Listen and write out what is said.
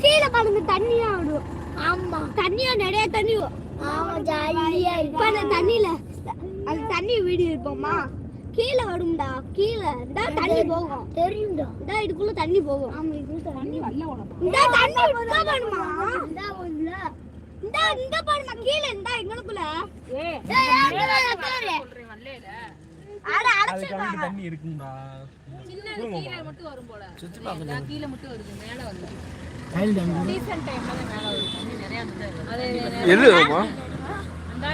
கீழே பாருங்க தண்ணியா விடும். ஆமா தண்ணியா நிறைய தண்ணி. ஆமா ஜாலியா இருக்கு தண்ணியில. அது தண்ணி வீடியோ இருப்போமா கீழே வரும்டா. கீழே தண்ணி போகும் தெரியும்டா. இதுக்குள்ள தண்ணி போகும். ஆமா இதுக்குள்ள தண்ணி வரல. இந்த தண்ணி உள்ள வருமா? இந்த வரல. இந்த பாருமா கீழே இந்த இங்கனக்குள்ள. ஏய் சொல்றேன் வரல. அட அடச்சா தண்ணி இருக்குடா. சின்ன கீழே மட்டும் வரும் போல. சுத்தி பாருங்க கீழே மட்டும் வருது மேல வரல. சீசன் டைம்ல மேல வரும் தண்ணி நிறைய வந்து. அது எதுமா